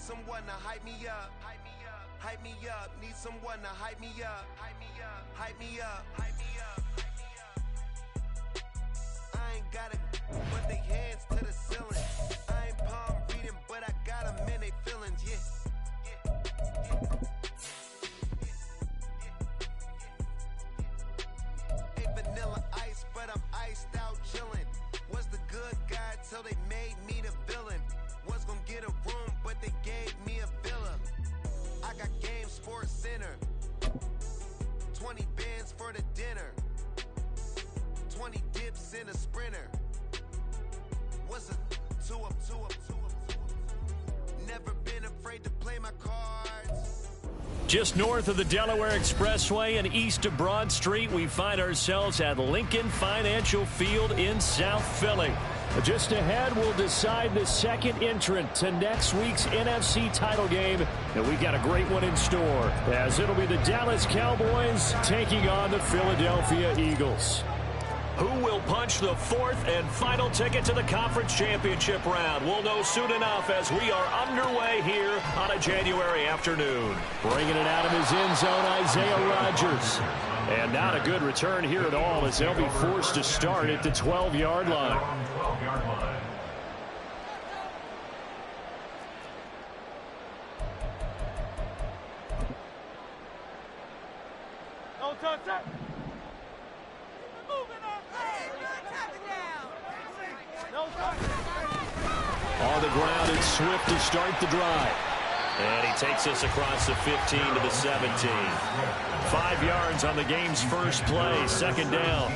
someone to hype me up. Hype me up. Need someone to hype me up. Hype me up. Hype me up. Hype me up. I ain't gotta put their hands to the ceiling. I ain't palm reading, but I got them in their feelings. Yeah. Vanilla ice, but I'm iced out chillin'. Was the good guy till they made me the villain. Was gonna get a room, but they gave me a villa. I got Game Sports Center. 20 bands for the dinner. 20 dips in a sprinter. What's a 2-up, 2-up, 2-up, 2-up? Never been afraid to play my cards. Just north of the Delaware Expressway and east of Broad Street, we find ourselves at Lincoln Financial Field in South Philly. Just ahead, we'll decide the second entrant to next week's NFC title game. And we've got a great one in store, as it'll be the Dallas Cowboys taking on the Philadelphia Eagles. Who will punch the fourth and final ticket to the conference championship round? We'll know soon enough as we are underway here on a January afternoon. Bringing it out of his end zone, Isaiah Rodgers. And not a good return here at all, as they'll be forced to start at the 12-yard line. No touch that. On the ground, it's Swift to start the drive. And he takes us across the 15 to the 17. 5 yards on the game's first play, second down.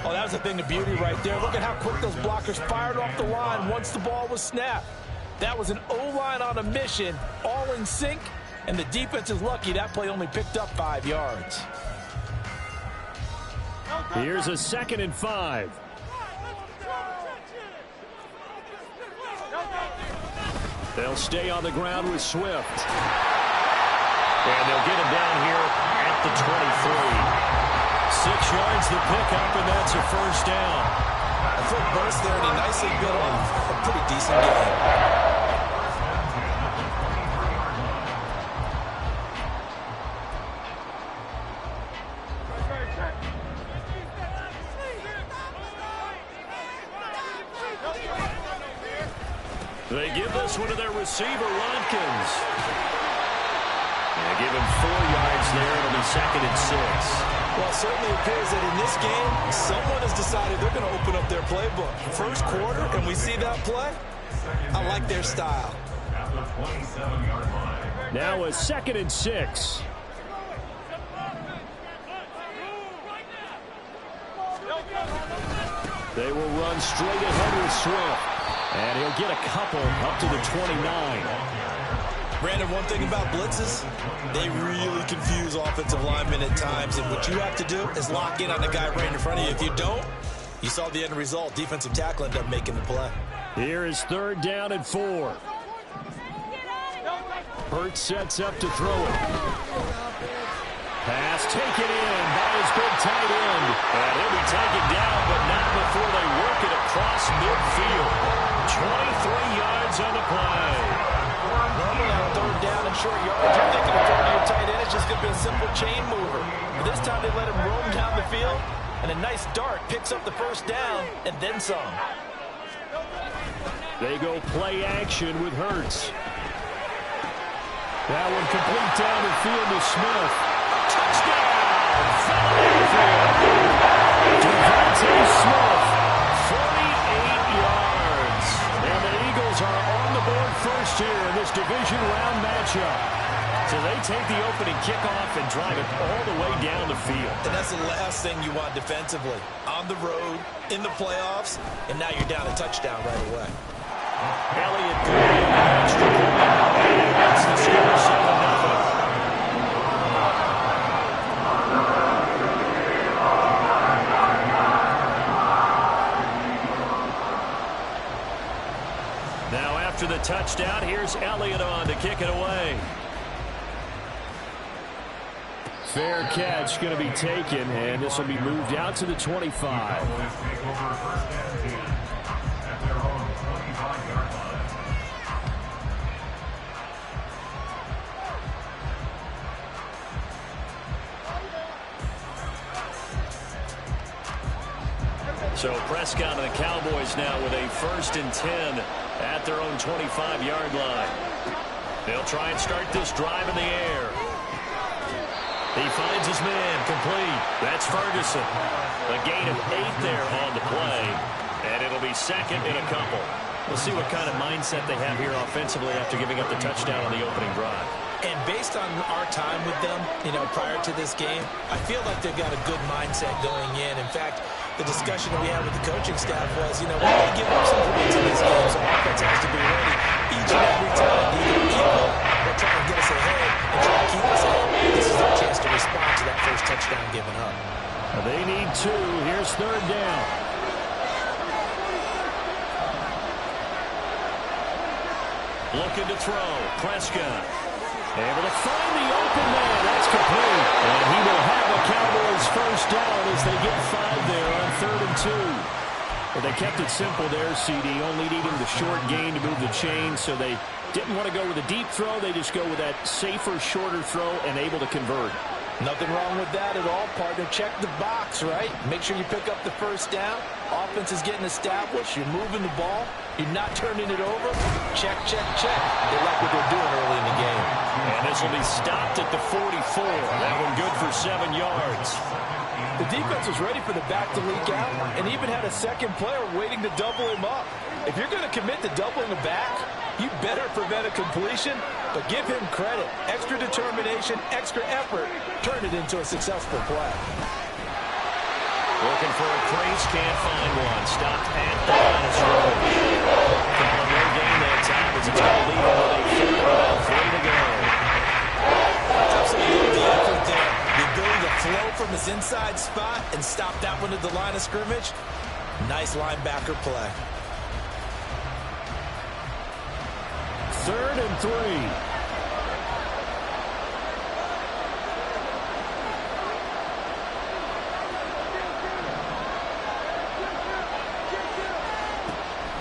Oh, that was a thing of beauty right there. Look at how quick those blockers fired off the line once the ball was snapped. That was an O-line on a mission, all in sync, and the defense is lucky that play only picked up 5 yards. Here's a 2nd and 5. They'll stay on the ground with Swift. And they'll get him down here at the 23. 6 yards the pickup, and that's a first down. A quick burst there, and he nicely bit off a pretty decent game. They give this one to their receiver, Watkins. They give him 4 yards there. It'll be 2nd and 6. Well, it certainly appears that in this game, someone has decided they're going to open up their playbook. First quarter, and we see that play. I like their style. Now a 2nd and 6. They will run straight ahead with Swift. And he'll get a couple up to the 29. Brandon, one thing about blitzes, they really confuse offensive linemen at times. And what you have to do is lock in on the guy right in front of you. If you don't, you saw the end result. Defensive tackle ended up making the play. Here is 3rd down and 4. Hurts sets up to throw it. Pass taken in by his big tight end. And he'll be taken down, but not before they work it across midfield. 23 yards on the play. Normally on 3rd down and short yards, you're thinking of throwing to your tight end. It's just going to be a simple chain mover. But this time they let him roam down the field, and a nice dart picks up the first down and then some. They go play action with Hurts. That one complete down the field to Smith. Touchdown! Philadelphia! Devontae Smith, 48 yards. And the Eagles are on the board first here in this division round matchup. So they take the opening kickoff and drive it all the way down the field. And that's the last thing you want defensively. On the road, in the playoffs, and now you're down a touchdown right away. Elliott playing an extra point. And that's the score, 7-0. Now after the touchdown, here's Elliott on to kick it away. Fair catch going to be taken, and this will be moved out to the 25. So Prescott and the Cowboys now with a 1st and 10 at their own 25-yard line. They'll try and start this drive in the air. He finds his man complete. That's Ferguson. A gain of 8 there on the play. And it'll be 2nd and a couple. We'll see what kind of mindset they have here offensively after giving up the touchdown on the opening drive. And based on our time with them, prior to this game, I feel like they've got a good mindset going in. In fact, the discussion that we had with the coaching staff was, we're going to give up some points in this game, so offense has to be ready each and every time. Either equal or try to get us ahead and try to keep us ahead. This is their chance to respond to that first touchdown given up. They need 2. Here's 3rd down. Looking to throw. Prescott. Able to find the open man. That's complete. And he will have a Cowboys 1st down as they get 5 there on 3rd and 2. But they kept it simple there, CD. Only needing the short gain to move the chain, so they didn't want to go with a deep throw. They just go with that safer, shorter throw and able to convert. Nothing wrong with that at all, partner. Check the box, right? Make sure you pick up the 1st down. Offense is getting established. You're moving the ball. You're not turning it over. Check, check, check. They like what they're doing early in the game. And this will be stopped at the 44. That one good for 7 yards. The defense was ready for the back to leak out and even had a second player waiting to double him up. If you're going to commit to doubling the back, you better prevent a completion, but give him credit. Extra determination, extra effort, turn it into a successful play. Looking for a crease, can't find one. Stopped at the line of scrimmage. No gain that time as it's going to leave him with a 4 about 3 to go. Absolutely the effort there. The ability to flow from his inside spot and stop that one at the line of scrimmage. Nice linebacker play. 3rd and 3.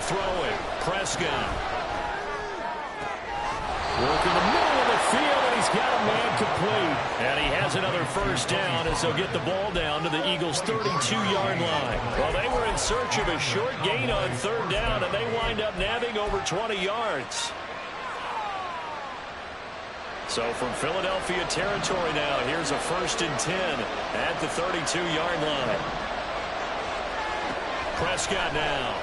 Throwing. Prescott. Working the middle of the field, and he's got a man complete. And he has another 1st down as they'll get the ball down to the Eagles' 32-yard line. Well, they were in search of a short gain on 3rd down, and they wind up nabbing over 20 yards. So from Philadelphia territory now, here's a 1st and 10 at the 32-yard line. Prescott now.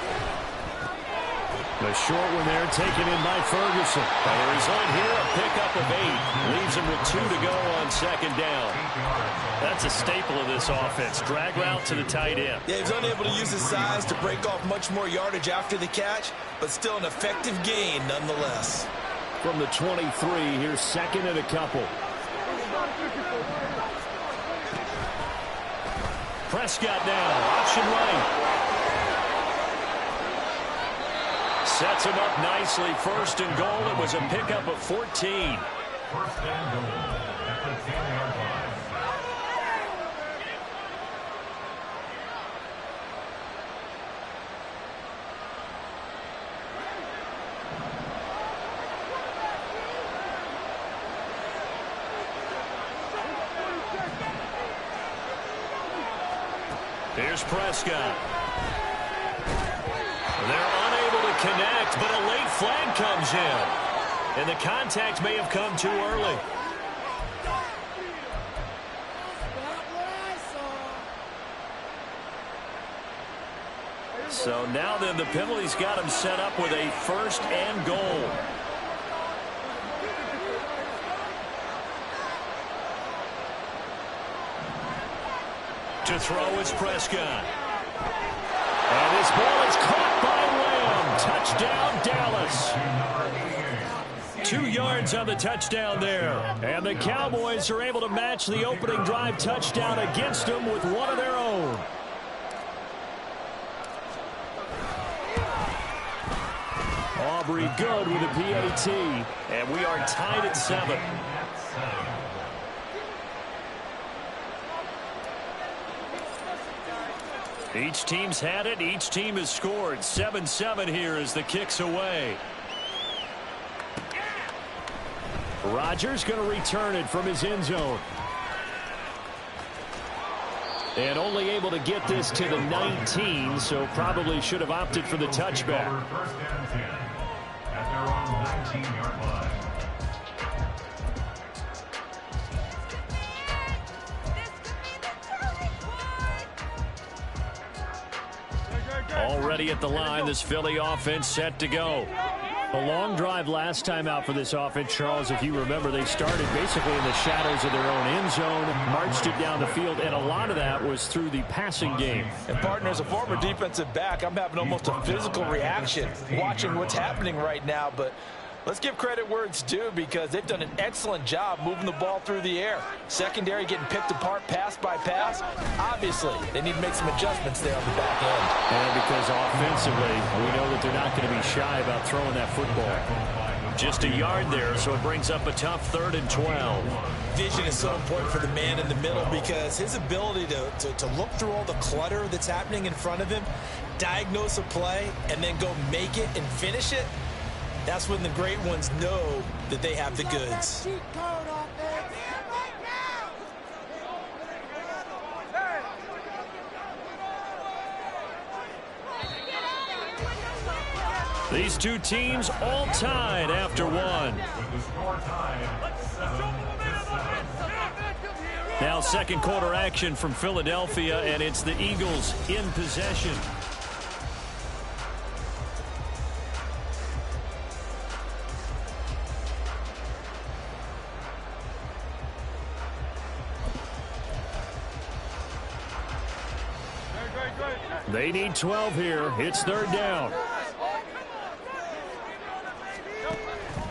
The short one there taken in by Ferguson. And the result here, a pickup of 8. Leaves him with 2 to go on 2nd down. That's a staple of this offense. Drag route to the tight end. Yeah, he's unable to use his size to break off much more yardage after the catch, but still an effective gain nonetheless. From the 23, here's 2nd and a couple. Prescott now, option right. Sets him up nicely. 1st and goal. It was a pickup of 14. 1st and goal at the 10-yard line. Here's Prescott. They're unable to connect, but a late flag comes in. And the contact may have come too early. So now then the penalty's got him set up with a 1st and goal. To throw is Prescott. And this ball is caught by Lamb. Touchdown, Dallas. 2 yards on the touchdown there. And the Cowboys are able to match the opening drive touchdown against them with one of their own. Aubrey good with a PAT. And we are tied at 7. Each team's had it. Each team has scored. 7-7 here as the kick's away. Rodgers going to return it from his end zone. And only able to get this to the 19, so probably should have opted for the touchback. First and 10 at their own 19-yard line. Already at the line, this Philly offense set to go. A long drive last time out for this offense, Charles. If you remember, they started basically in the shadows of their own end zone, marched it down the field, and a lot of that was through the passing game. And, partner, as a former defensive back, I'm having almost a physical reaction watching what's happening right now. But let's give credit where it's due, because they've done an excellent job moving the ball through the air. Secondary getting picked apart pass by pass. Obviously, they need to make some adjustments there on the back end. And because offensively, we know that they're not going to be shy about throwing that football. Just a yard there, so it brings up a tough 3rd and 12. Vision is so important for the man in the middle, because his ability to look through all the clutter that's happening in front of him, diagnose a play, and then go make it and finish it. That's when the great ones know that they have the goods. These two teams all tied after one. Now second quarter action from Philadelphia, and it's the Eagles in possession. They need 12 here. It's 3rd down.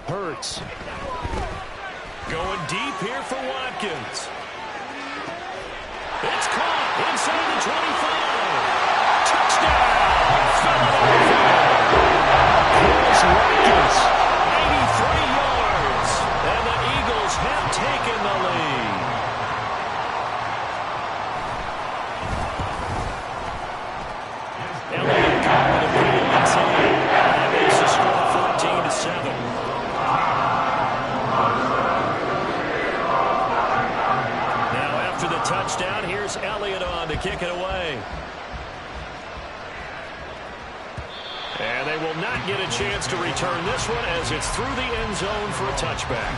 Hurts. Going deep here for Watkins. It's caught inside the 25. Touchdown, Philadelphia. Here's Watkins. 83 yards. And the Eagles have taken the lead. Elliott caught with a pretty inside. That makes the score 14-7. Now after the touchdown, here's Elliott on to kick it away. And they will not get a chance to return this one, as it's through the end zone for a touchback.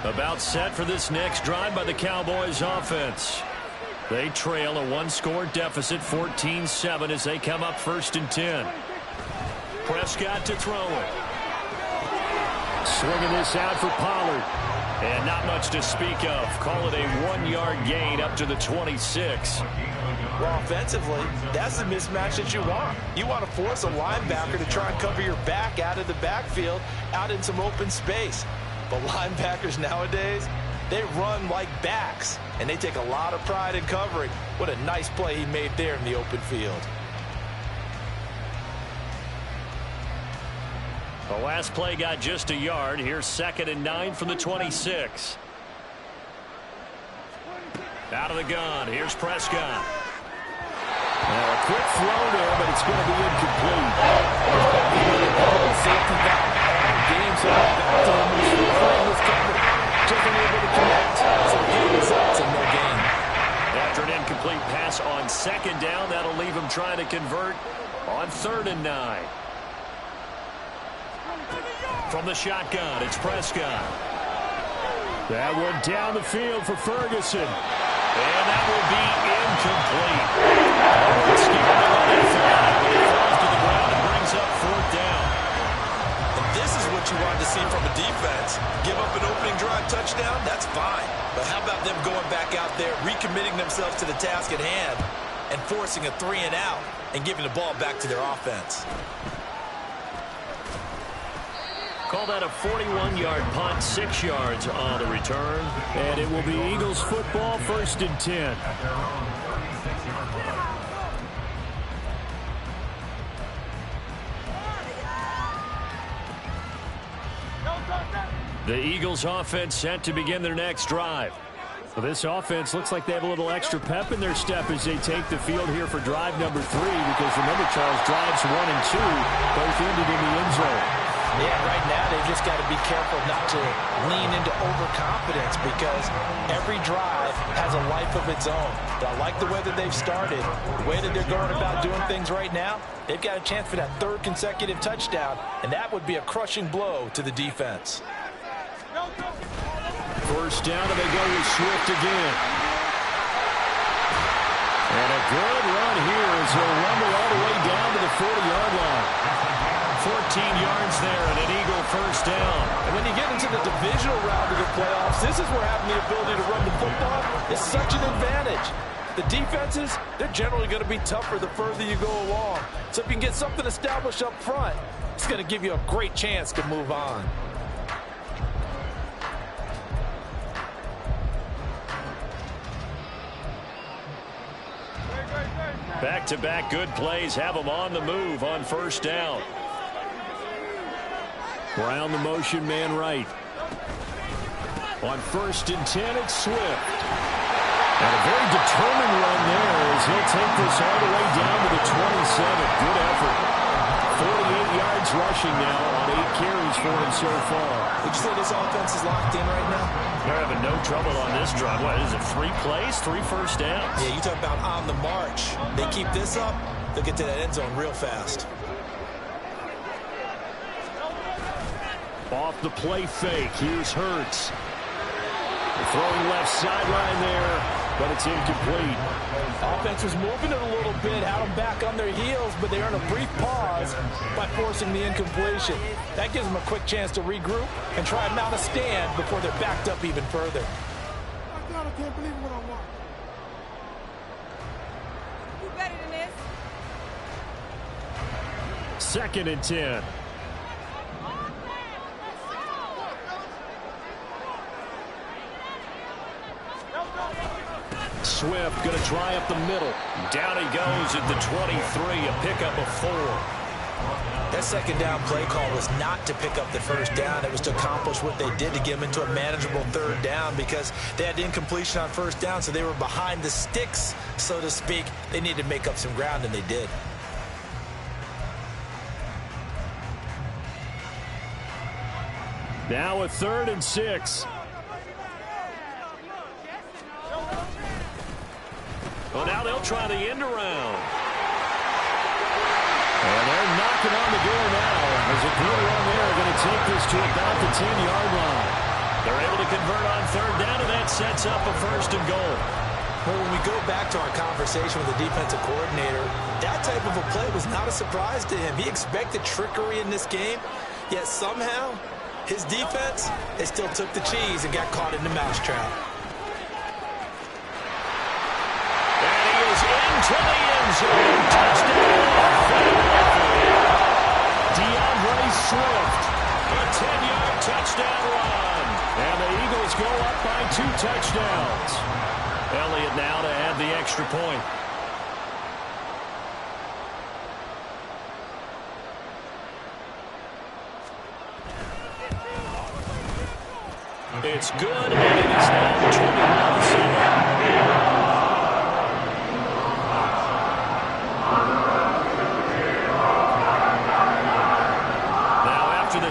About set for this next drive by the Cowboys offense. They trail a one-score deficit, 14-7, as they come up 1st and 10. Prescott to throw it. Swinging this out for Pollard. And not much to speak of. Call it a 1-yard gain up to the 26. Well, offensively, that's the mismatch that you want. You want to force a linebacker to try and cover your back out of the backfield, out in some open space. But linebackers nowadays, they run like backs, and they take a lot of pride in covering. What a nice play he made there in the open field. The last play got just a yard. Here's 2nd and 9 from the 26. Out of the gun. Here's Prescott. A quick throw there, but it's going to be incomplete. Safety back all game, so back to him. Just unable to connect. So the game results in no gain. After an incomplete pass on 2nd down, that'll leave him trying to convert on 3rd and 9. From the shotgun, it's Prescott. That one down the field for Ferguson. And that will be incomplete. It's scared to let it fly, but it falls to the ground and brings up 4th down. And this is what you want to see from a defense. Give up an opening drive touchdown, that's fine. But how about them going back out there, recommitting themselves to the task at hand, and forcing a 3-and-out and giving the ball back to their offense? Call that a 41-yard punt, 6 yards on the return. And it will be Eagles football, 1st and 10. The Eagles offense set to begin their next drive. Well, this offense looks like they have a little extra pep in their step as they take the field here for drive number 3, because remember, Charles, drives 1 and 2 both ended in the end zone. Yeah, right now they've just got to be careful not to lean into overconfidence because every drive has a life of its own. But I like the way that they've started, the way that they're going about doing things right now. They've got a chance for that third consecutive touchdown, and that would be a crushing blow to the defense. First down, and they go with Swift again. And a good run here as he'll rumble all the way down to the 40-yard line. 14 yards there and an Eagle first down. And when you get into the divisional round of the playoffs, this is where having the ability to run the football is such an advantage. The defenses, they're generally going to be tougher the further you go along. So if you can get something established up front, it's going to give you a great chance to move on. Back-to-back good plays have them on the move on first down. Brown the motion man right. On 1st and 10, it's Swift. And a very determined run there as he'll take this all the way down to the 27. Good effort. 48 yards rushing now on 8 carries for him so far. Would you say this offense is locked in right now? They're having no trouble on this drive. What is it, 3 plays, 3 first downs? Yeah, you talk about on the march. They keep this up, they'll get to that end zone real fast. Off the play fake, here's Hurts. Throwing left sideline there, but it's incomplete. Offense was moving it a little bit, had them back on their heels, but they earned a brief pause by forcing the incompletion. That gives them a quick chance to regroup and try and mount a stand before they're backed up even further. I can't believe what I want. You better than this. 2nd and 10. Swift going to try up the middle. Down he goes at the 23, a pickup of 4. That second down play call was not to pick up the first down. It was to accomplish what they did to get them into a manageable 3rd down because they had incompletion on first down, so they were behind the sticks, so to speak. They needed to make up some ground, and they did. Now a 3rd and 6. Well, now they'll try the end around. And they're knocking on the door now. There's a good run there. Going to take this to about the 10-yard line. They're able to convert on 3rd down, and that sets up a 1st and goal. Well, when we go back to our conversation with the defensive coordinator, that type of a play was not a surprise to him. He expected trickery in this game, yet somehow his defense, they still took the cheese and got caught in the mousetrap. To the end zone. Touchdown. DeAndre Swift. A 10-yard touchdown run. And the Eagles go up by 2 touchdowns. Elliott now to add the extra point. It's good, and it is now 21-7.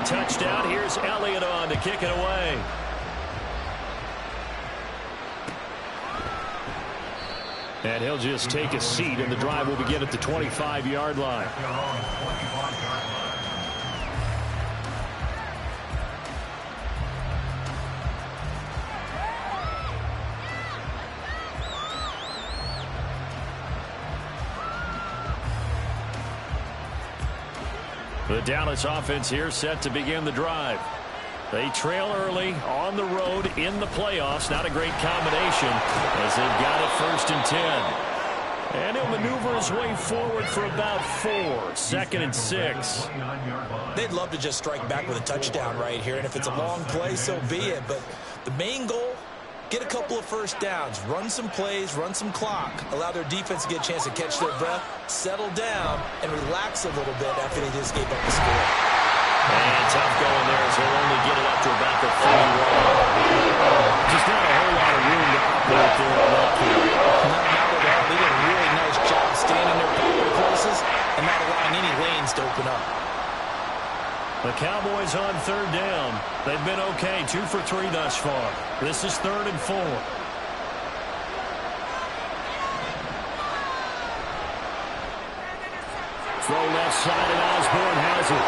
Touchdown. Here's Elliott on to kick it away. And he'll just take a seat, and the drive will begin at the 25-yard line. The Dallas offense here set to begin the drive. They trail early on the road in the playoffs. Not a great combination as they've got it 1st and 10. And he'll maneuver his way forward for about 4. 2nd and 6. They'd love to just strike back with a touchdown right here, and if it's a long play, so be it. But the main goal, get a couple of first downs, run some plays, run some clock, allow their defense to get a chance to catch their breath, settle down, and relax a little bit after they just gave up the score. And tough going there as he'll only get it up to about the 40. Just not a whole lot of room to operate there on that field. Not at all. They did a really nice job staying in their proper places and not allowing any lanes to open up. The Cowboys on third down. They've been okay, 2 for 3 thus far. This is 3rd and 4. Throw left side, and Osborne has it.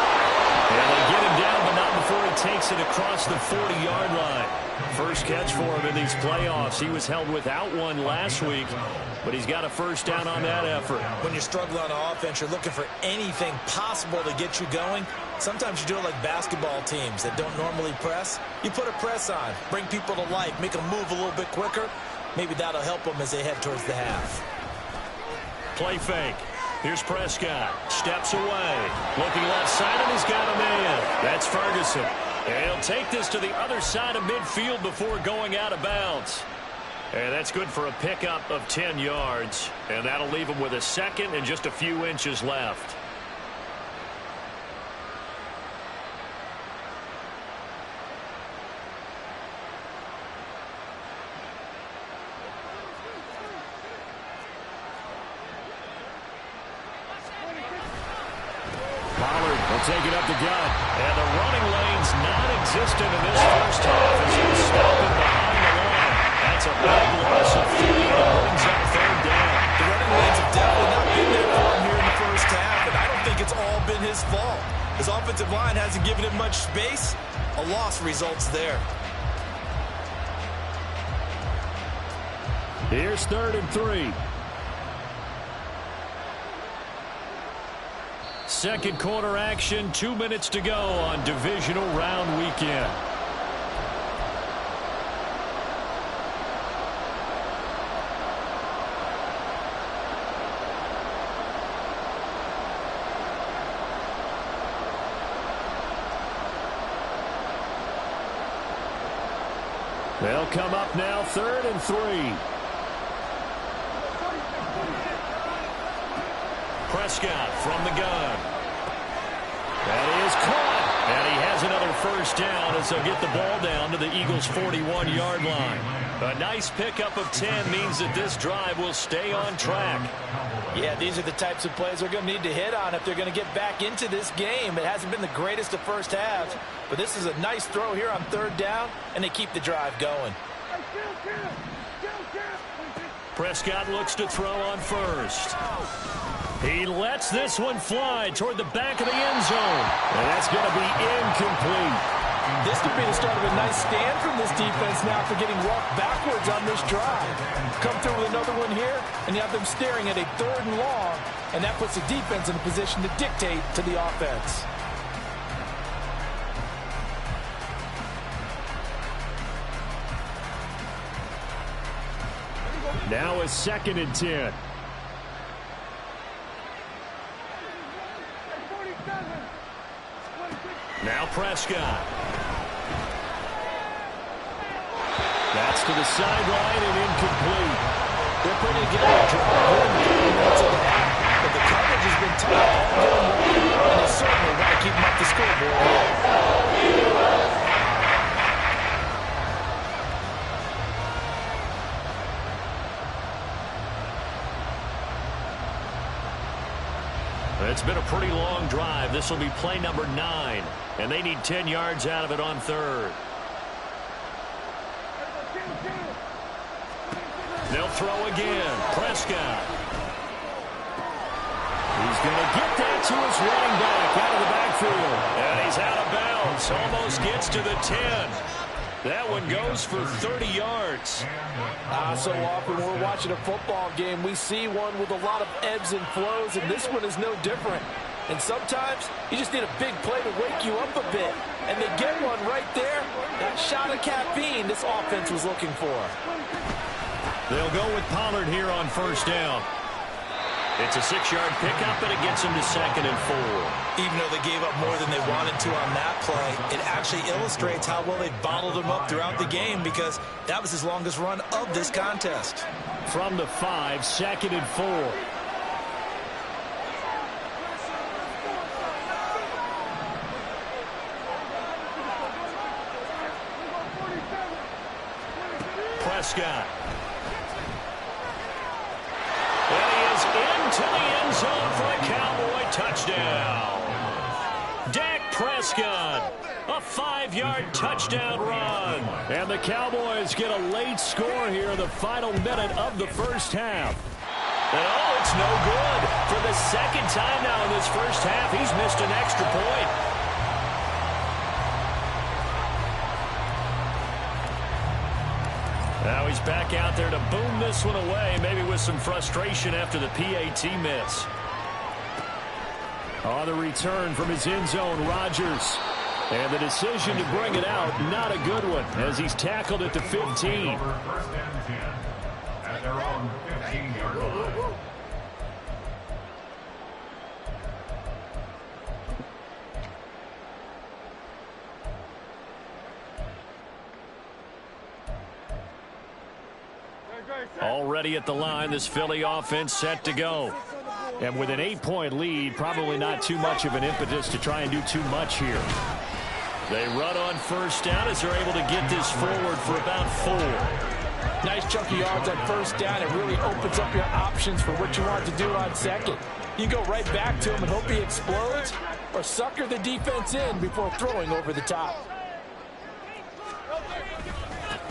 And they get him down, but not before he takes it across the 40-yard line. First catch for him in these playoffs. He was held without one last week, but he's got a first down on that effort. When you're struggling on offense, you're looking for anything possible to get you going. Sometimes you do it like basketball teams that don't normally press. You put a press on, bring people to life, make them move a little bit quicker. Maybe that'll help them as they head towards the half. Play fake. Here's Prescott. Steps away. Looking left side, and he's got a man. That's Ferguson. And he'll take this to the other side of midfield before going out of bounds. And that's good for a pickup of 10 yards. And that'll leave him with a second and just a few inches left. Take it up the gut. And the running lane's non-existent in this first half as he'll stop him behind the line. That's a big loss of 3 that brings up 3rd down. The running lanes have definitely not been there for him here in the first half, and I don't think it's all been his fault. His offensive line hasn't given him much space. A loss results there. Here's 3rd and 3. Second quarter action, 2 minutes to go on divisional round weekend. They'll come up now, 3rd and 3. Prescott from the gun. That is caught. And he has another first down as they'll get the ball down to the Eagles' 41-yard line. A nice pickup of 10 means that this drive will stay on track. Yeah, these are the types of plays they're going to need to hit on if they're going to get back into this game. It hasn't been the greatest of first halves, but this is a nice throw here on 3rd down, and they keep the drive going. Prescott looks to throw on first. He lets this one fly toward the back of the end zone. And that's going to be incomplete. This could be the start of a nice stand from this defense now for getting walked backwards on this drive. Come through with another one here, and you have them staring at a 3rd and long, and that puts the defense in a position to dictate to the offense. Now a 2nd and 10. Now Prescott. That's to the sideline and incomplete. They're putting together a drive here in the 30 minutes of the half, but the coverage has been tough all game long, and they certainly want to keep them up the scoreboard. It's been a pretty long drive. This will be play number 9, and they need 10 yards out of it on 3rd. They'll throw again. Prescott. He's going to get that to his running back out of the backfield. And he's out of bounds. Almost gets to the 10. That one goes for 30 yards. So often when we're watching a football game, we see one with a lot of ebbs and flows, and this one is no different. And sometimes you just need a big play to wake you up a bit. And they get one right there. That shot of caffeine this offense was looking for. They'll go with Pollard here on first down. It's a 6-yard pickup, and it gets them to 2nd and 4. Even though they gave up more than they wanted to on that play, it actually illustrates how well they bottled them up throughout the game, because that was his longest run of this contest. From the 5, 2nd and 4. Prescott. And he is into the end zone for a Cowboy touchdown. Dak Prescott Prescott. A 5-yard touchdown run. And the Cowboys get a late score here in the final minute of the first half. And oh, it's no good. For the second time now in this first half, he's missed an extra point. Now he's back out there to boom this one away, maybe with some frustration after the PAT miss. On the return from his end zone, Rodgers. And the decision to bring it out, not a good one, as he's tackled at the 15. First and 10 at their own 15-yard line. Already at the line, this Philly offense set to go. And with an 8-point lead, probably not too much of an impetus to try and do too much here. They run on first down as they're able to get this forward for about 4. Nice chunky yards on first down. It really opens up your options for what you want to do on second. You go right back to him and hope he explodes, or sucker the defense in before throwing over the top.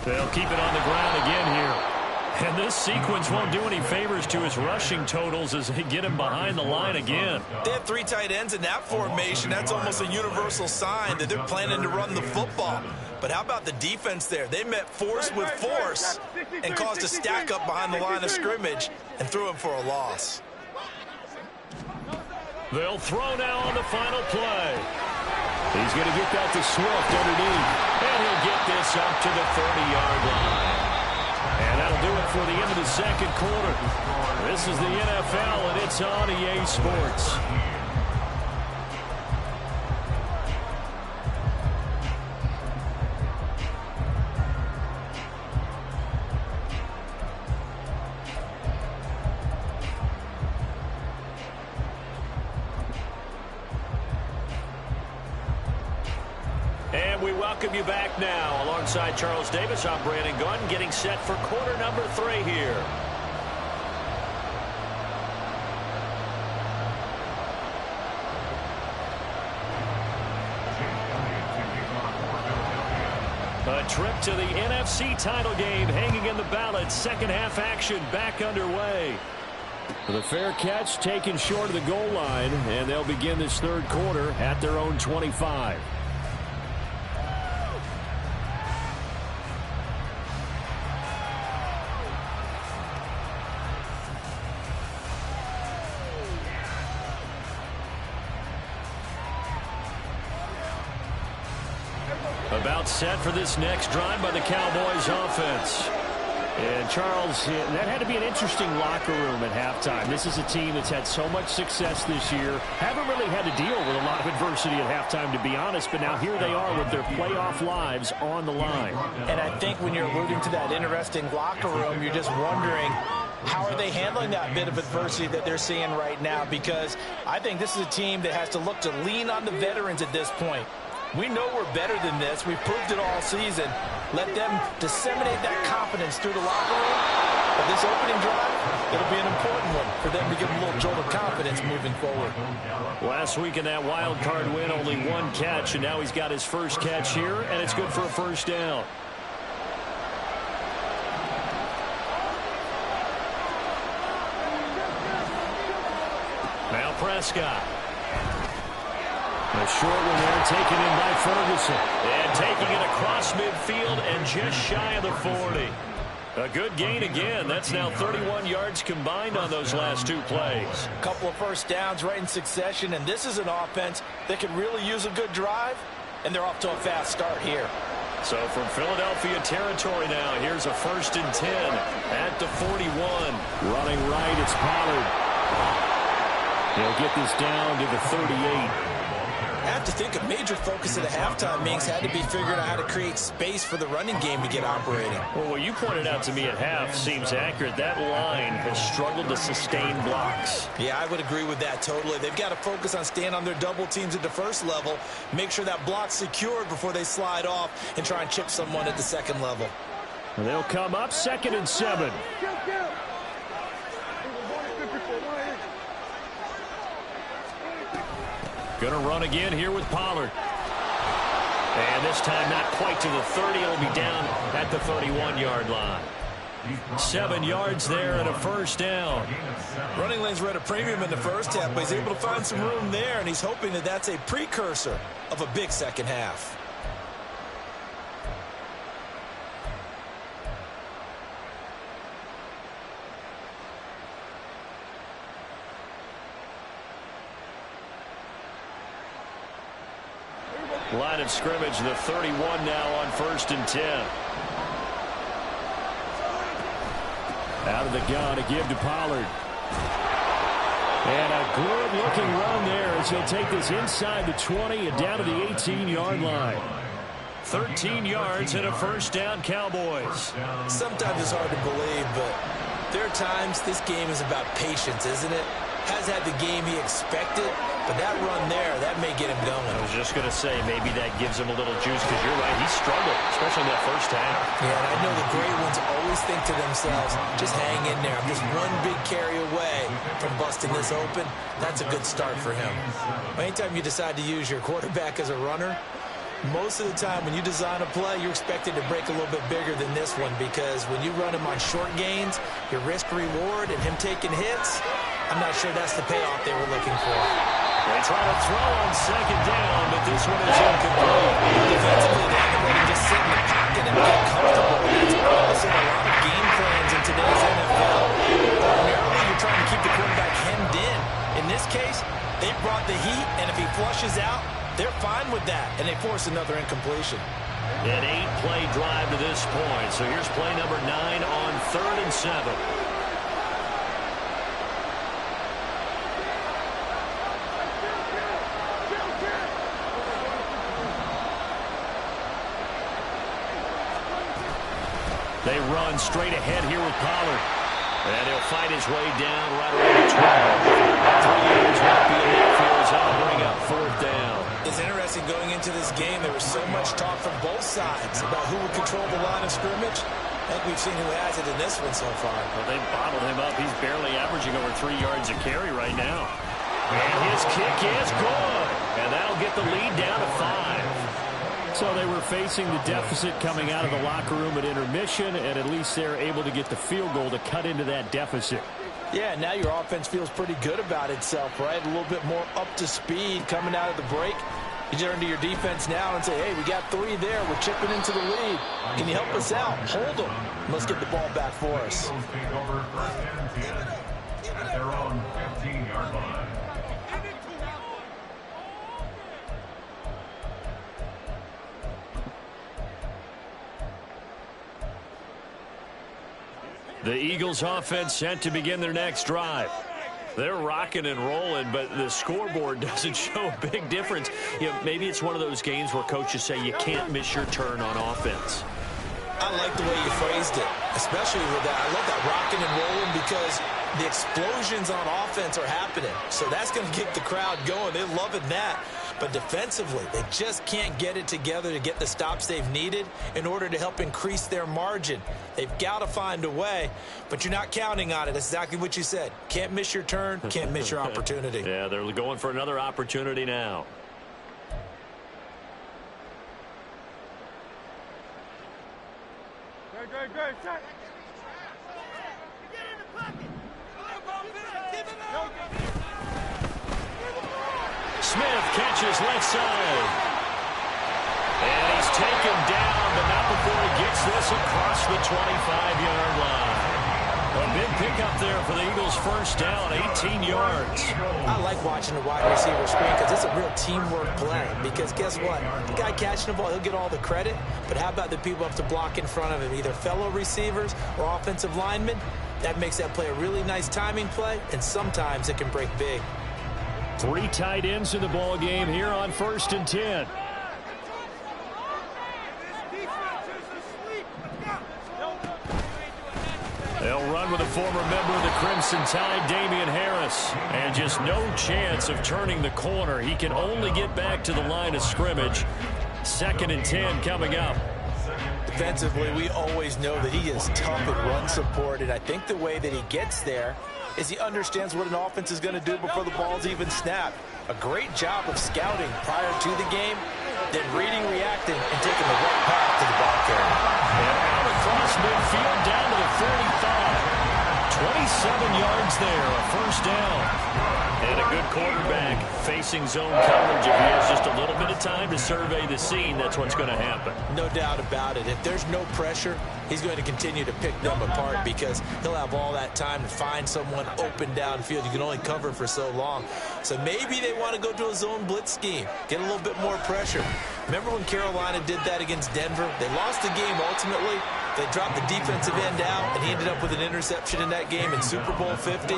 They'll keep it on the ground again here. And this sequence won't do any favors to his rushing totals as they get him behind the line again. They have 3 tight ends in that formation. That's almost a universal sign that they're planning to run the football. But how about the defense there? They met force with force and caused a stack up behind the line of scrimmage and threw him for a loss. They'll throw now on the final play. He's going to get that to Swift underneath. And he'll get this up to the 30-yard line. And that'll do it for the end of the second quarter. This is the NFL, and it's on EA Sports. And we welcome you back now. Alongside Charles Davis, I'm Brandon Gunn, getting set for quarter number 3 here. A trip to the NFC title game hanging in the balance. Second half action back underway. The fair catch taken short of the goal line, and they'll begin this third quarter at their own 25. About set for this next drive by the Cowboys offense. And Charles, that had to be an interesting locker room at halftime. This is a team that's had so much success this year. Haven't really had to deal with a lot of adversity at halftime, to be honest. But now here they are with their playoff lives on the line. And I think when you're alluding to that interesting locker room, you're just wondering, how are they handling that bit of adversity that they're seeing right now? Because I think this is a team that has to look to lean on the veterans at this point. We know we're better than this. We've proved it all season. Let them disseminate that confidence through the locker room. But this opening drive, it'll be an important one for them to give them a little jolt of confidence moving forward. Last week in that wild card win, only 1 catch, and now he's got his first catch here, and it's good for a first down. Now Prescott. A short one there, taken in by Ferguson. And taking it across midfield and just shy of the 40. A good gain again. That's now 31 yards combined on those last 2 plays. A couple of first downs right in succession, and this is an offense that could really use a good drive, and they're off to a fast start here. So from Philadelphia territory now, here's a 1st and 10 at the 41. Running right, it's Pollard. He'll get this down to the 38. I have to think a major focus of the halftime meetings had to be figuring out how to create space for the running game to get operating. Well, what you pointed out to me at half seems accurate. That line has struggled to sustain blocks. Yeah, I would agree with that totally. They've got to focus on staying on their double teams at the first level, make sure that block's secured before they slide off and try and chip someone at the second level. And they'll come up 2nd and 7. Going to run again here with Pollard. And this time not quite to the 30. It'll be down at the 31-yard line. 7 yards there and a first down. Running lanes were at a premium in the first half, but he's able to find some room there, and he's hoping that that's a precursor of a big second half. Line of scrimmage, the 31 now on 1st and 10. Out of the gun to give to Pollard. And a good-looking run there as he'll take this inside the 20 and down to the 18-yard line. 13 yards and a first down, Cowboys. Sometimes it's hard to believe, but there are times this game is about patience, isn't it? Has had the game he expected, but that run there, that may get him going. I was just going to say, maybe that gives him a little juice, because you're right, he struggled, especially in that first half. Yeah, and I know the great ones always think to themselves, just hang in there. I'm just one big carry away from busting this open. That's a good start for him. Anytime you decide to use your quarterback as a runner, most of the time when you design a play, you're expected to break a little bit bigger than this one, because when you run him on short gains, your risk-reward and him taking hits, I'm not sure that's the payoff they were looking for. They try to throw on second down, but this one is incomplete. Defensively, they have to let him just sit in the pocket and get comfortable. That's opposite a lot of game plans in today's NFL. Ordinarily, you're trying to keep the quarterback hemmed in. In this case, they brought the heat, and if he flushes out, they're fine with that, and they force another incompletion. An 8-play drive to this point. So here's play number 9 on 3rd and 7. They run straight ahead here with Pollard. And he'll fight his way down right around the 12. 3 yards won't be enough for his own, bring up 4th down. It's interesting going into this game. There was so much talk from both sides about who would control the line of scrimmage. I think we've seen who has it in this one so far. Well, they bottled him up. He's barely averaging over 3 yards a carry right now. And his kick is good. And that'll get the lead down to 5. So they were facing the deficit coming out of the locker room at intermission, and at least they're able to get the field goal to cut into that deficit. Yeah, now your offense feels pretty good about itself, right? A little bit more up to speed coming out of the break. You turn to your defense now and say, hey, we got 3 there. We're chipping into the lead. Can you help us out? Hold them. Let's get the ball back for us. At their own 15-yard line. The Eagles offense set to begin their next drive. They're rocking and rolling, but the scoreboard doesn't show a big difference. You know, maybe it's one of those games where coaches say you can't miss your turn on offense. I like the way you phrased it, especially with that. I love that rocking and rolling because the explosions on offense are happening. So that's going to keep the crowd going. They're loving that. But defensively, they just can't get it together to get the stops they've needed in order to help increase their margin. They've got to find a way, but you're not counting on it. That's exactly what you said. Can't miss your turn, can't miss your opportunity. Yeah, they're going for another opportunity now. Good, shot. Smith catches left side. And he's taken down, but not before he gets this across the 25-yard line. A big pickup there for the Eagles' first down, 18 yards. I like watching the wide receiver screen because it's a real teamwork play. Because guess what? The guy catching the ball, he'll get all the credit. But how about the people have to block in front of him, either fellow receivers or offensive linemen? That makes that play a really nice timing play, and sometimes it can break big. 3 tight ends in the ball game here on 1st and 10. They'll run with a former member of the Crimson Tide, Damian Harris. And just no chance of turning the corner. He can only get back to the line of scrimmage. 2nd and 10 coming up. Defensively, we always know that he is tough at run support, and I think the way that he gets there is he understands what an offense is going to do before the ball's even snapped. A great job of scouting prior to the game, then reading, reacting, and taking the right path to the ball carrier. And out across midfield down to the 45. 27 yards there, a first down. And a good quarterback facing zone coverage. If he has just a little bit of time to survey the scene, that's what's going to happen. No doubt about it. If there's no pressure, he's going to continue to pick them apart because he'll have all that time to find someone open downfield. You can only cover for so long. So maybe they want to go to a zone blitz scheme, get a little bit more pressure. Remember when Carolina did that against Denver? They lost the game ultimately. They dropped the defensive end out, and he ended up with an interception in that game in Super Bowl 50.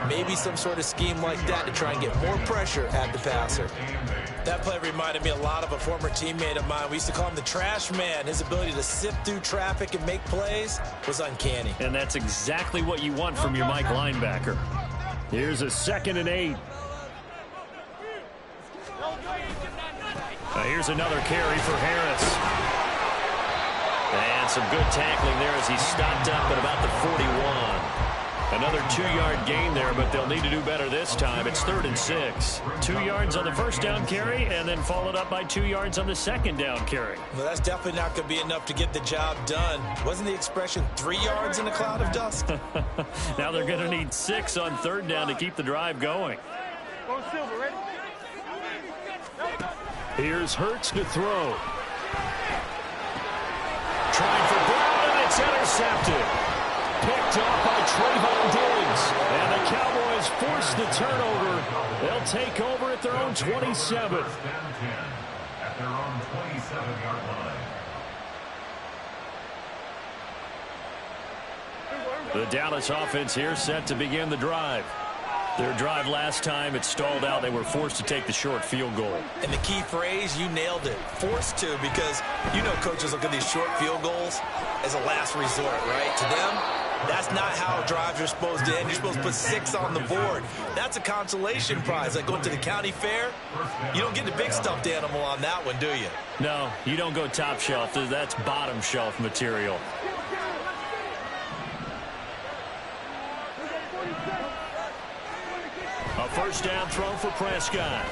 Maybe some sort of scheme like that to try and get more pressure at the passer. That play reminded me a lot of a former teammate of mine. We used to call him the trash man. His ability to sift through traffic and make plays was uncanny. And that's exactly what you want from your Mike linebacker. Here's a 2nd and 8. Here's another carry for Harris. And some good tackling there as he stopped up at about the 41. Another 2-yard gain there, but they'll need to do better this time. It's 3rd and 6. 2 yards on the first down carry, and then followed up by 2 yards on the second down carry. Well, that's definitely not going to be enough to get the job done. Wasn't the expression 3 yards in a cloud of dust? Now they're going to need 6 on 3rd down to keep the drive going. Go Silver, ready? Here's Hurts to throw. Trying for Brown, and it's intercepted. Picked off by Trayvon Diggs. And the Cowboys force the turnover. They'll take over at their own 27. At their own 27-yard line. The Dallas offense here set to begin the drive. Their drive last time, it stalled out. They were forced to take the short field goal. And the key phrase, you nailed it, forced to, because you know coaches look at these short field goals as a last resort, right? To them, that's not how drives are supposed to end. You're supposed to put 6 on the board. That's a consolation prize. Like going to the county fair, you don't get the big stuffed animal on that one, do you? No, you don't go top shelf. That's bottom shelf material. A first down throw for Prescott.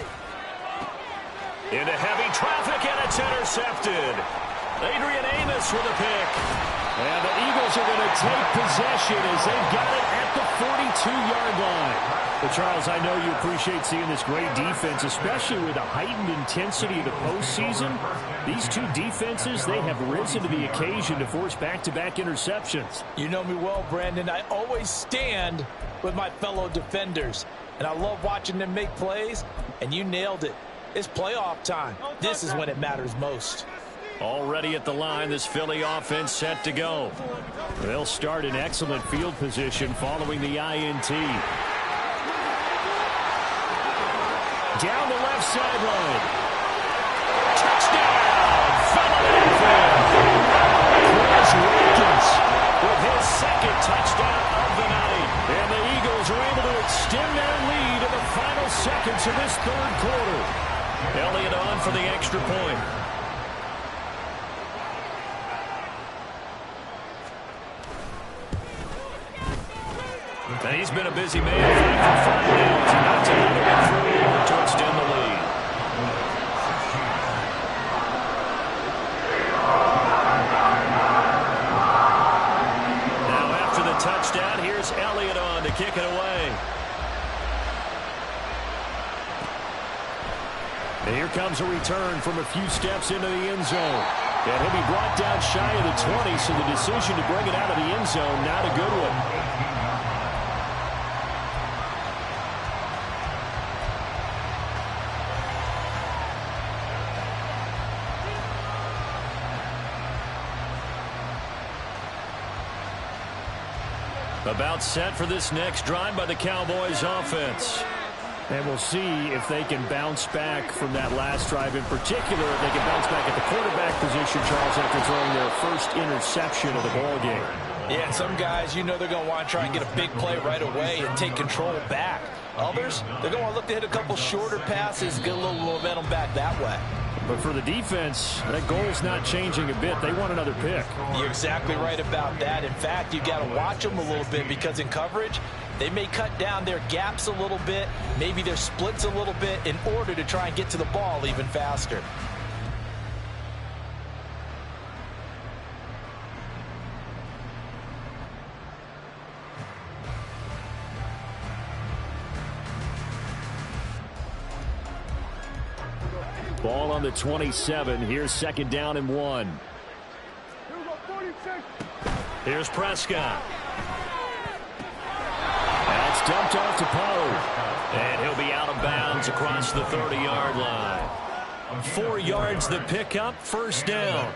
Into heavy traffic, and it's intercepted. Adrian Amos with a pick. And the Eagles are going to take possession as they've got it at the 42-yard line. But Charles, I know you appreciate seeing this great defense, especially with the heightened intensity of the postseason. These two defenses, they have risen to the occasion to force back-to-back interceptions. You know me well, Brandon. I always stand with my fellow defenders. And I love watching them make plays, and you nailed it. It's playoff time. This is when it matters most. Already at the line, this Philly offense set to go. They'll start in excellent field position following the INT. Down the left sideline. Touchdown! Chris Watkins with his second touchdown of the night. And the Eagles are able to extend their lead in the final seconds of this third quarter. Elliott on for the extra point. And he's been a busy man, 5 for 5 now as he knocks another one through to extend the lead. Now after the touchdown, here's Elliott on to kick it away. And here comes a return from a few steps into the end zone. And he'll be brought down shy of the 20, so the decision to bring it out of the end zone, not a good one. About set for this next drive by the Cowboys offense. And we'll see if they can bounce back from that last drive in particular. If they can bounce back at the quarterback position, Charles, after throwing their first interception of the ballgame. Yeah, and some guys, you know they're going to want to try and get a big play right away and take control back. Others, they're going to look to hit a couple shorter passes, get a little momentum back that way. But for the defense, that goal's not changing a bit. They want another pick. You're exactly right about that. In fact, you got to watch them a little bit because in coverage, they may cut down their gaps a little bit, maybe their splits a little bit in order to try and get to the ball even faster. Ball on the 27. Here's 2nd down and 1. Here's Prescott. That's dumped off to Pollard. And he'll be out of bounds across the 30-yard line. 4 yards the pickup, 1st down.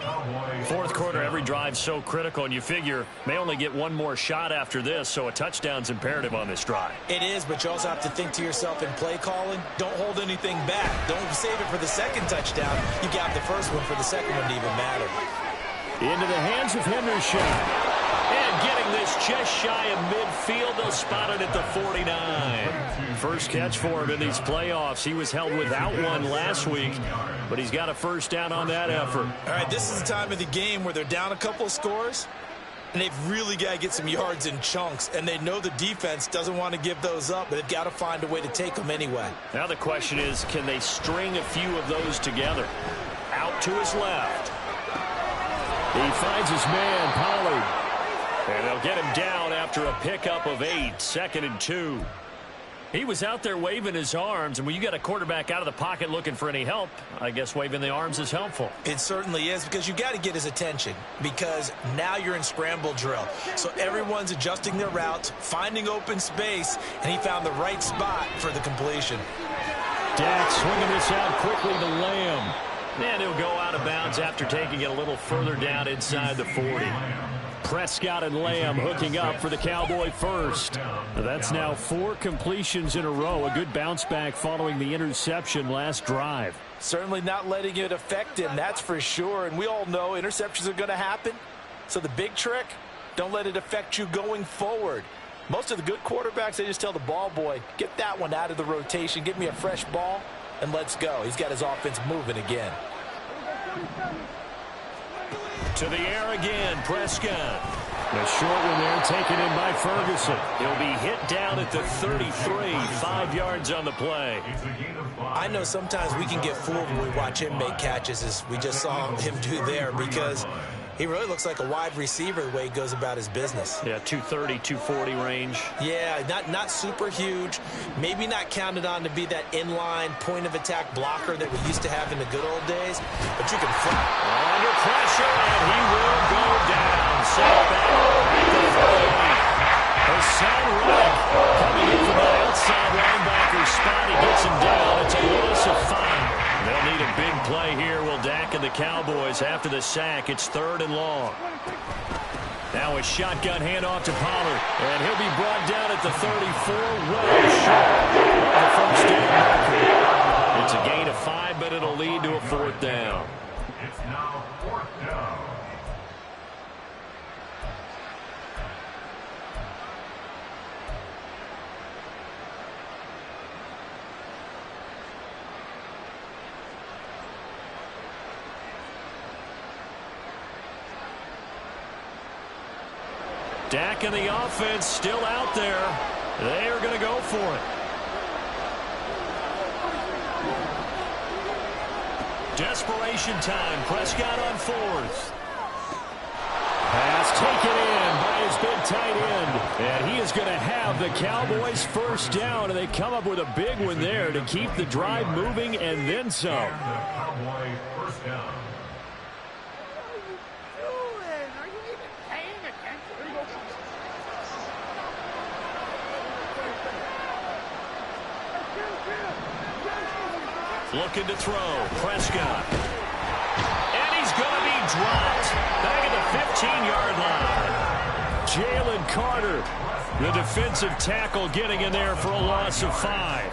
4th quarter, every drive so critical, and you figure may only get one more shot after this, so a touchdown's imperative on this drive. It is, but you also have to think to yourself in play calling, don't hold anything back. Don't save it for the 2nd touchdown. You got the 1st one for the 2nd one to even matter. Into the hands of Henderson. And getting this just shy of midfield. They'll spot it at the 49. First catch for him in these playoffs. He was held without one last week, but he's got a 1st down on that effort. All right, this is the time of the game where they're down a couple of scores, and they've really got to get some yards in chunks, and they know the defense doesn't want to give those up, but they've got to find a way to take them anyway. Now the question is, can they string a few of those together? Out to his left. He finds his man, Pollard. And they'll get him down after a pickup of 8, 2nd and 2. He was out there waving his arms, and when you got a quarterback out of the pocket looking for any help, I guess waving the arms is helpful. It certainly is, because you got to get his attention, because now you're in scramble drill. So everyone's adjusting their routes, finding open space, and he found the right spot for the completion. Dak swinging this out quickly to Lamb. And he'll go out of bounds after taking it a little further down inside the 40. Prescott and Lamb hooking up for the Cowboy 1st. That's now 4 completions in a row. A good bounce back following the interception last drive. Certainly not letting it affect him, that's for sure. And we all know interceptions are going to happen. So the big trick, don't let it affect you going forward. Most of the good quarterbacks, they just tell the ball boy, get that one out of the rotation, give me a fresh ball, and let's go. He's got his offense moving again. To the air again, Prescott. The short one there taken in by Ferguson. He'll be hit down at the 33, 5 yards on the play. I know sometimes we can get fooled when we watch him make catches, as we just saw him do there, because he really looks like a wide receiver the way he goes about his business. Yeah, 230, 240 range. Yeah, not super huge. Maybe not counted on to be that inline point-of-attack blocker that we used to have in the good old days, but you can fly. Under pressure, and he will go down. Set back at the 40. Hassan Reddick coming in from that outside linebacker spot. He gets him down. It's a loss of 5. They'll need a big play here, will Dak and the Cowboys after the sack. It's 3rd and long. Now a shotgun handoff to Pollard, and he'll be brought down at the 34, well short of the 1st down marker. It's a gain of 5, but it'll lead to a 4th down. It's now 4th down. Dak and the offense still out there. They are going to go for it. Desperation time. Prescott on 4th. Pass taken in by his big tight end. And he is going to have the Cowboys 1st down. And they come up with a big one there to keep the drive moving and then some. Cowboy 1st down. Looking to throw. Prescott. And he's going to be dropped back at the 15-yard line. Jalen Carter, the defensive tackle, getting in there for a loss of 5.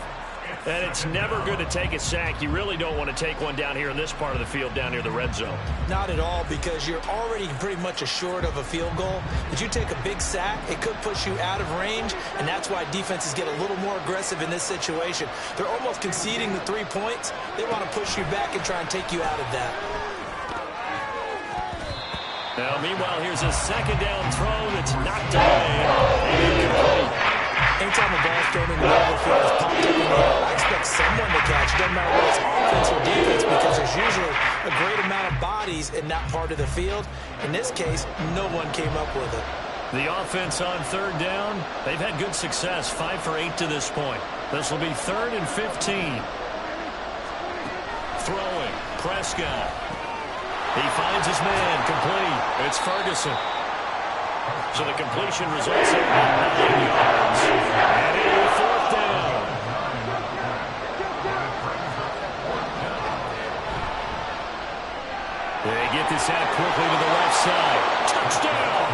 And it's never good to take a sack. You really don't want to take one down here in this part of the field, down near the red zone. Not at all, because you're already pretty much assured of a field goal. But you take a big sack, it could push you out of range, and that's why defenses get a little more aggressive in this situation. They're almost conceding the 3 points. They want to push you back and try and take you out of that. Now, meanwhile, here's a 2nd down throw that's knocked away and incomplete. Anytime a ball's thrown in the middle of the field is popped up in the air, I expect someone to catch. Doesn't matter whether it's offense or defense, because there's usually a great amount of bodies in that part of the field. In this case, no one came up with it. The offense on 3rd down, they've had good success, 5 for 8 to this point. This will be 3rd and 15. throwing. Prescott. He finds his man. Complete. It's Ferguson. So the completion results in 9 yards. And in the 4th down. They get this out quickly to the left side. Touchdown!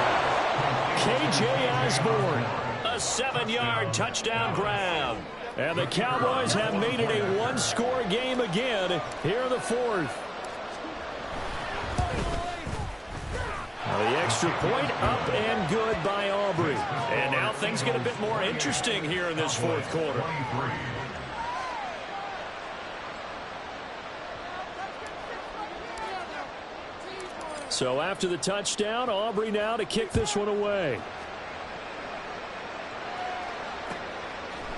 K.J. Osborne. A 7-yard touchdown grab. And the Cowboys have made it a one-score game again here in the 4th. The extra point up and good by Aubrey. And now things get a bit more interesting here in this 4th quarter. So after the touchdown, Aubrey now to kick this one away.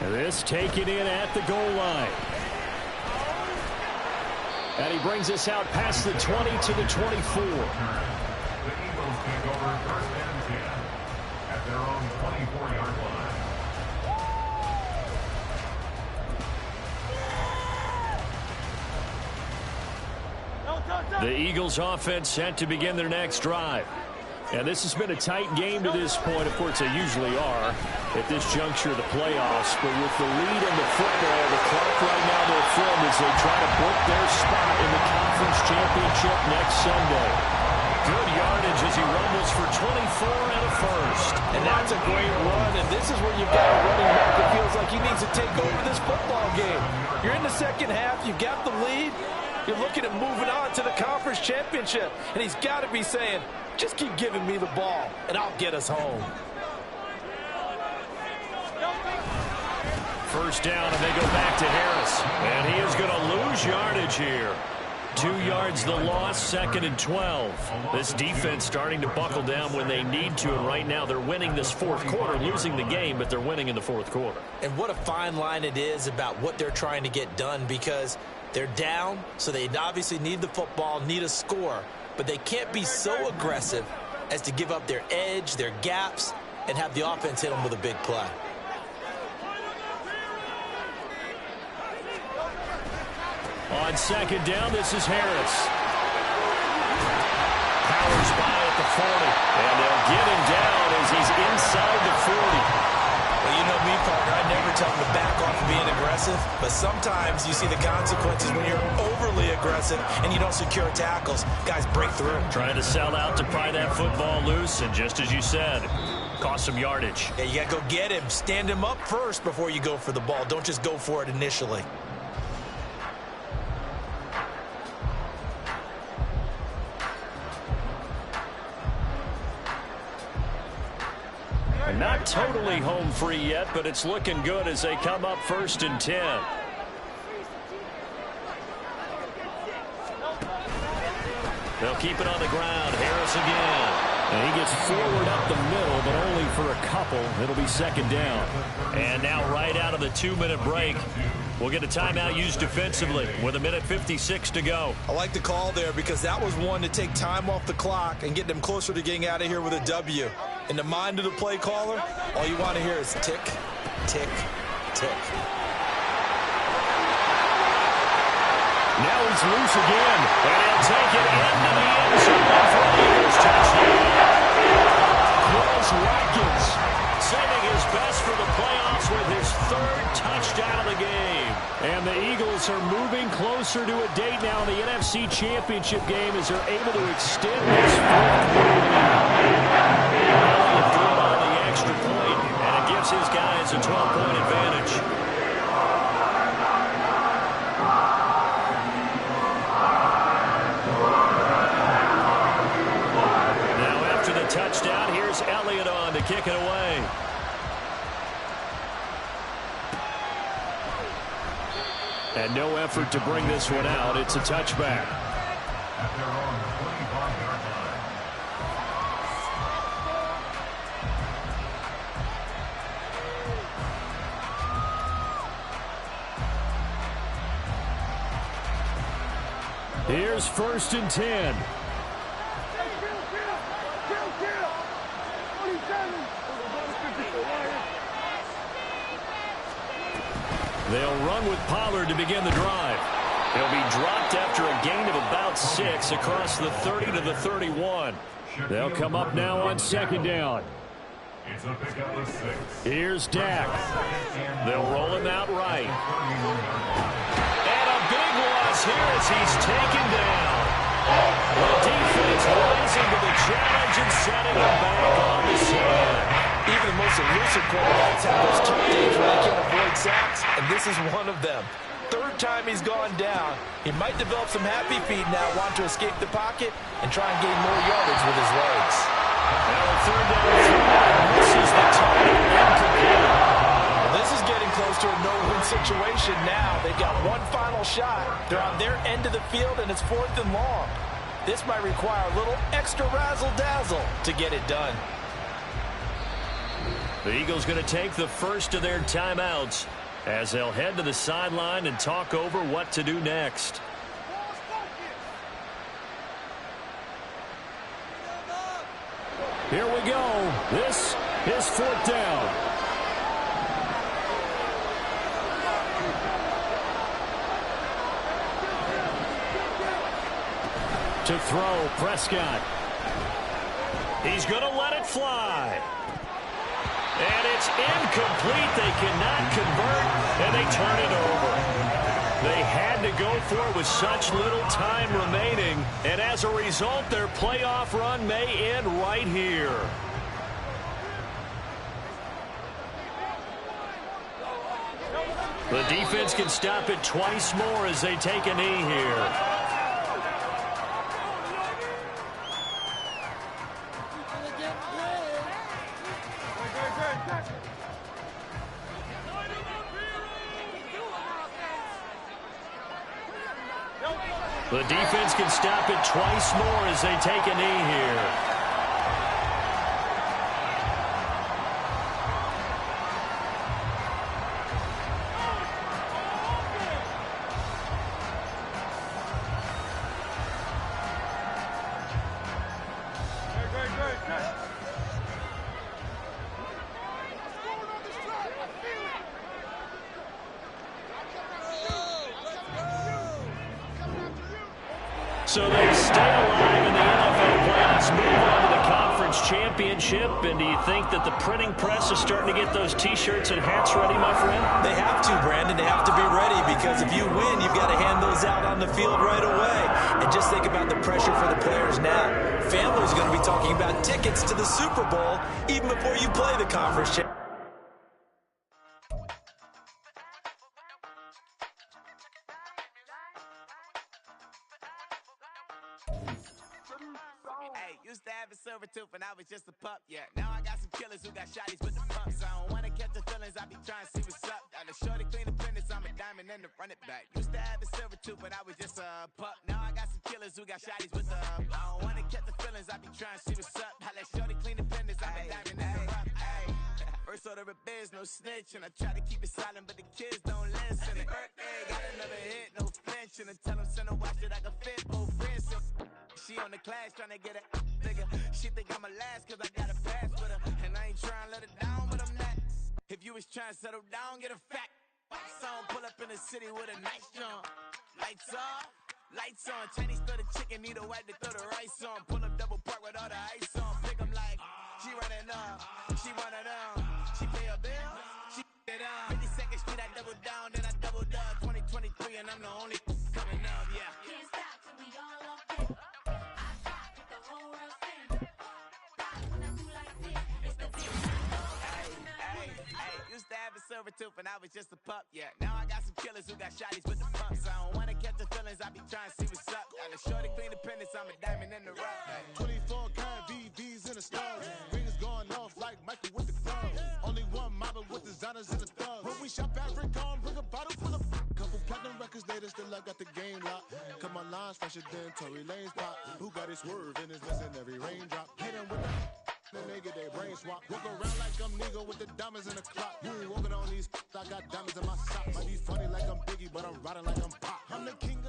And this taken in at the goal line. And he brings us out past the 20 to the 24. The Eagles take over 1st and 10 at their own 24-yard line. The Eagles offense set to begin their next drive. And this has been a tight game to this point. Of course, they usually are at this juncture of the playoffs. But with the lead in the football, the clock right now they're from as they try to book their spot in the conference championship next Sunday. Good yardage as he rumbles for 24 and a first. And that's a great run, and this is where you've got a running back that feels like he needs to take over this football game. You're in the second half, you've got the lead, you're looking at moving on to the conference championship, and he's got to be saying, just keep giving me the ball, and I'll get us home. First down, and they go back to Harris. And he is going to lose yardage here. 2 yards the loss, 2nd and 12. This defense starting to buckle down when they need to, and right now they're winning this 4th quarter, losing the game, but they're winning in the 4th quarter. And what a fine line it is about what they're trying to get done, because they're down, so they obviously need the football, need a score, but they can't be so aggressive as to give up their edge, their gaps, and have the offense hit them with a big play. On 2nd down, this is Harris. Powers by at the 40. And they'll get him down as he's inside the 40. Well, you know me, partner. I never tell them to back off of being aggressive. But sometimes you see the consequences when you're overly aggressive and you don't secure tackles. Guys break through. Trying to sell out to pry that football loose. And just as you said, cost some yardage. Yeah, you got to go get him. Stand him up first before you go for the ball. Don't just go for it initially. Not totally home free yet, but it's looking good as they come up 1st and 10. They'll keep it on the ground. Harris again. And he gets forward up the middle, but only for a couple. It'll be 2nd down. And now right out of the 2-minute break, we'll get a timeout used defensively with 1:56 to go. I like the call there because that was one to take time off the clock and get them closer to getting out of here with a W. In the mind of the play caller, all you want to hear is tick, tick, tick. Now he's loose again, and he'll take it into the end zone for the Eagles touchdown. Chris Watkins saving his best for the playoffs with his 3rd touchdown of the game. And the Eagles are moving closer to a date now in the NFC Championship game as they're able to extend this 4th quarter lead. Elliott drew on the extra point, and it gives his guys a 12-point advantage. Touchdown. Here's Elliott on to kick it away. And no effort to bring this one out. It's a touchback. At their own 25-yard line. Here's 1st and 10. They'll run with Pollard to begin the drive. He'll be dropped after a gain of about 6 across the 30 to the 31. They'll come up now on second down. It's a pickup of 6. Here's Dak. They'll roll him out right. And a big loss here as he's taken down. The defense rising to the challenge and setting him back on the side. Even the most elusive quarterbacks have those tough days where they can't avoid sacks, and this is one of them. Third time he's gone down. He might develop some happy feet now, want to escape the pocket and try and gain more yardage with his legs. Now a third down throw. This is the target incomplete. Well, this is getting close to a no-win situation now. They've got one final shot. They're on their end of the field, and it's 4th and long. This might require a little extra razzle-dazzle to get it done. The Eagles going to take the first of their timeouts as they'll head to the sideline and talk over what to do next. Here we go. This is 4th down. To throw, Prescott. He's going to let it fly. And it's incomplete. They cannot convert, and they turn it over. They had to go for it with such little time remaining, and as a result, their playoff run may end right here. The defense can stop it twice more as they take a knee here. The defense can stop it twice more as they take a knee here. So they stay alive in the NFL playoffs, move on to the conference championship. And do you think that the printing press is starting to get those T-shirts and hats ready, my friend? They have to, Brandon. They have to be ready because if you win, you've got to hand those out on the field right away. And just think about the pressure for the players now. Families are going to be talking about tickets to the Super Bowl even before you play the conference championship. Used to have a silver tooth and I was just a pup, yeah. Now I got some killers who got shotties with the pumps. I don't wanna catch the feelings, I be trying to see what's up. Got a shorty clean the fitness, I'm a diamond and to run it back. Used to have a silver tooth but I was just a pup. Now I got some killers who got shotties with the I don't wanna catch the feelings, I be trying to see what's up. I let shorty clean the fitness, I'm a diamond and to run it. First order of biz, no snitch, and I try to keep it silent, but the kids don't listen. Happy birthday, got another hit, no flinch, and I tell them send a watch that I can fit both wrists. She on the class trying to get it nigga. She think I'm a last cause I got a pass with her. And I ain't trying to let her down, but I'm not. If you was trying to settle down, get a fact. Song pull up in the city with a nice jump. Lights off, lights on. Chinese throw the chicken, need a wipe to throw the rice on. Pull up double park with all the ice on. Pick 'em like, she running up, she one of them. She pay her bill, she it up. 52nd Street, I double down, then I doubled up. 2023 and I'm the only coming up, yeah. Can't stop till we all up there. Used to have a silver tooth and I was just a pup, yeah. Now I got some killers who got shotties with the pumps. I don't wanna catch the feelings, I be trying to see what's up. Got a shorty clean the pendants, I'm a diamond in the rough. 24 karat VVs in the stars. Rings going off like Michael with the clubs. Only one model with designers in the thugs. When we shop at Rick on, bring a bottle full of couple platinum records later, still I got the game locked. Cause my lines fresher than Tory Lane's pop. Who got his swerve in his missing every raindrop. Hit him with the then they get their brain swap. Walk around like I'm nigga with the diamonds in the clock. You ain't walking on these I got diamonds in my socks. Might be funny like I'm Biggie, but I'm riding like I'm Pop. I'm the king of